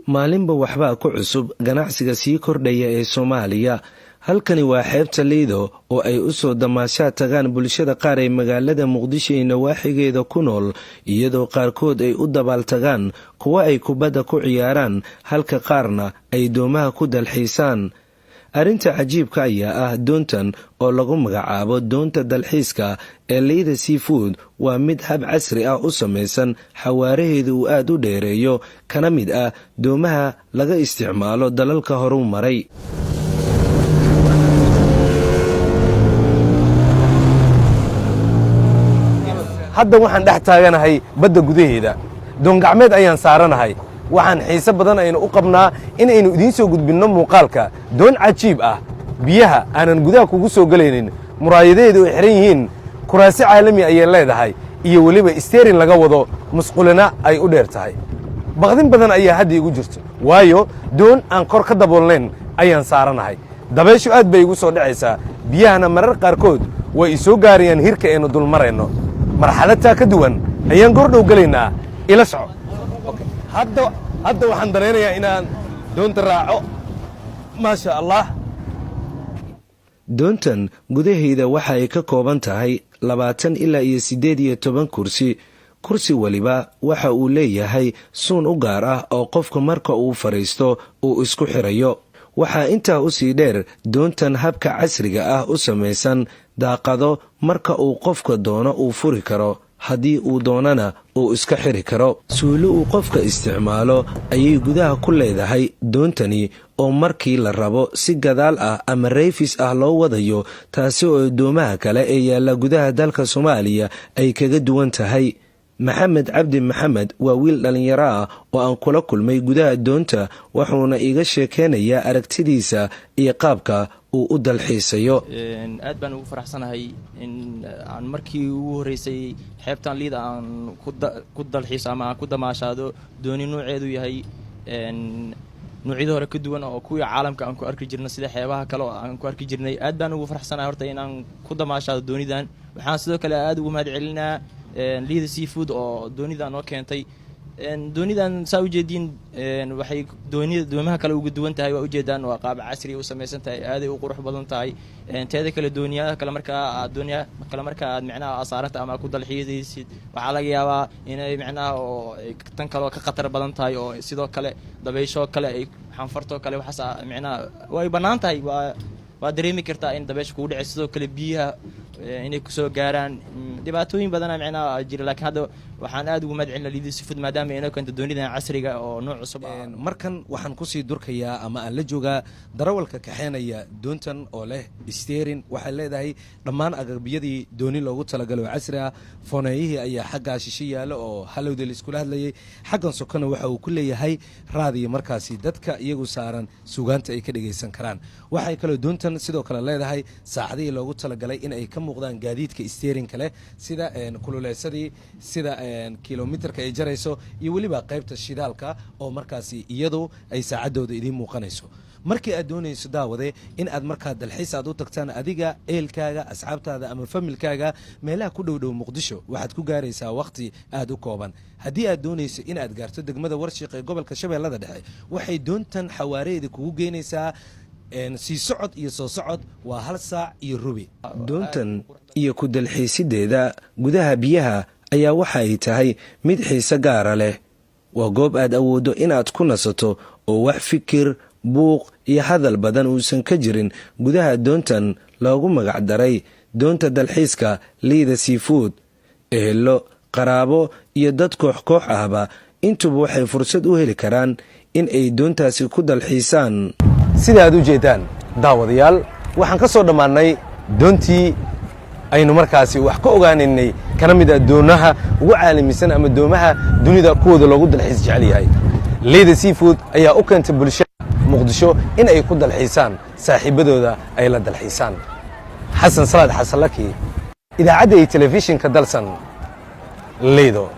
maalinba waxbaa ku cusub ganacsiga sii kordhaya ee Soomaaliya. halkani waa xeebta Liido oo ay u soo damaashaad tagaan bulshada qaar ee magaalada Muqdisho ee nawaaxigeeda ku nool, iyadoo qaarkood ay u dabaal tagaan kuwa ay kubadda ku ciyaaraan halka qaarna ay doomaha ku dalxiisaan. arrinta cajiibka ayaa ah doontan oo lagu magacaabo doonta dalxiiska ee Liida Seafood waa mid hab casri ah u samaysan, xawaaraheedu uu aad u dheereeyo, kana mid ah doomaha laga isticmaalo dalalka horu maray. hadda waxaan dhex taaganahay badda gudaheeda, doon gacmeed ayaan saaranahay. waxaan xiise badan aynu u qabnaa inaynu idiin soo gudbinno muuqaalka doon cajiib ah, biyaha aanan gudaha kugu soo gelaynin, muraayadaheedu ay xihan yihiin, kuraasi caalami ayay leedahay, iyo weliba isteerin laga wado, musqulina ay u dheer tahay. baqdin badan ayaa hadda igu jirto, waayo doon aan kor ka daboolnayn ayaan saaranahay. dabayshu aad bay igu soo dhacaysaa, biyahana marar qaarkood way isoo gaarayaan hirka aynu dul marayno. marxaladtaa ka duwan ayaan goordhow gelaynaa, ila soco. hadda waxaan dareenayaa inaan doonta raaco. maasha allah. doontan gudaheeda waxa ay ka kooban tahay 20 ilaa 18 kursi. kursi waliba waxa uu leeyahay suun u gaar ah oo qofka marka uu fariisto uu isku xirayo. waxaa intaa u sii dheer doontan habka casriga ah u samaysan daaqado, marka uu qofka doono uu furi karo, haddii uu doonana uu iska xiri karo. suulo uu qofka isticmaalo ayay gudaha ku leedahay doontani, oo markii la rabo si gadaal ah ama reefis ah loo wadayo, taasi oo doomaha kale ee yaalla gudaha dalka Soomaaliya ay kaga duwan tahay. maxamed cabdi maxamed waa wiil dhallinyaro ah oo aan kula kulmay gudaha doonta, wuxuuna iga sheekeynayaa aragtidiisa iyo qaabka uu u dalxiisayo. aad baan ugu faraxsanahay in aan markii ugu horeysay xeebtan Liida aan ku dalxiis ama aan ku damaashaado dooni nooceedu yahay noocyada hore ka duwan oo kuwii caalamka aan ku arki jirnay sida xeebaha kale oo aan ku arki jirnay. aad baan ugu faraxsanahay horta in aan ku damaashaado doonidan. waxaan sidoo kale aad ugu mahadcelinaa Liida Seafood oo doonidan noo keentay. doonidan saa ujeediin waxay doomaha kale uga duwan tahay, waa ujeedaan waa qaab casri u samaysan tahay, aaday u qurux badan tahay. teeda kale dooniyaha kale markaa aad micnaha asaaranta ama ku dalxiisaysid waxaa laga yaabaa inay micnaha oo tan kale ka khatar badan tahay, oo sidoo kale dabaysho kale ay xanfarto kale waxaas micnaha way bannaan tahay. waa dareemi kartaa in dabaysha kugu dhacay, sidoo kale biyaha inay kusoo gaaraan dhibaatooyin badana micnaha jira. laakiin hadda waxaan aad ugu mahadcelinaa Liida Seafood maadaama inay keento doonidan casriga oo nooc cusub ah. markan waxaan ku sii durkayaa ama aan la joogaa darawalka kaxeynaya doontan oo leh isteerin. waxay leedahay dhammaan agabyadii dooni loogu talagalay oo casri ah. fooneeyihii ayaa xaggaa shishe yaalla oo halowda laiskula hadlayay. xaggan sokona waxa uu ku leeyahay raadiyo markaasi dadka iyagu saaran sugaanta ay ka dhegaysan karaan. waxay kaloo doontan sidoo kale leedahay saacadihii loogu talagalay in ay ka muuqdaan gaadiidka isteerinka leh, sida kululeysadii, sida kilomitarka ay jarayso, iyo weliba qaybta shidaalka oo markaasi iyadu ay saacadooda idiin muuqanayso. markii aad doonayso daawade in aad markaa dalxiis aad u tagtaan adiga, eelkaaga, asxaabtaada ama familkaaga meelaha ku dhowdhow Muqdisho, waxaad ku gaaraysaa waqti aad u kooban. haddii aad doonayso in aad gaarto degmada Warshiq ee gobolka Shabeellada Dhexe, waxay doontan xawaareeda kugu geynaysaa sii socod iyo soo socod waa 1 saac iyo rubi. doontan iyo ku dalxiisideeda gudaha biyaha ayaa waxa ay tahay mid xiise gaara leh. waa goob aad awooddo inaad ku nasato oo wax fikir, buuq iyo hadal badan uusan ka jirin. gudaha doontan loogu magac daray doonta dalxiiska Liida Seafood, ehelo, qaraabo iyo dad koox ahba intuba waxay fursad u heli karaan in ay doontaasi ku dalxiisaan. sida aad u jeedaan daawadayaal, waxaan ka soo dhammaanay doontii aynu markaasi wax ka ogaanaynay, kana mid ah doonaha ugu caalamisan ama doomaha dunida kuwooda loogu dalxiis jecel yahay. Liida Seafood ayaa u keentay bulshada Muqdisho in ay ku dalxiisaan, saaxiibadooda ay la dalxiisaan. xasan salaad xasan laki, idaacadda iyo telefishinka dalsan, Liido.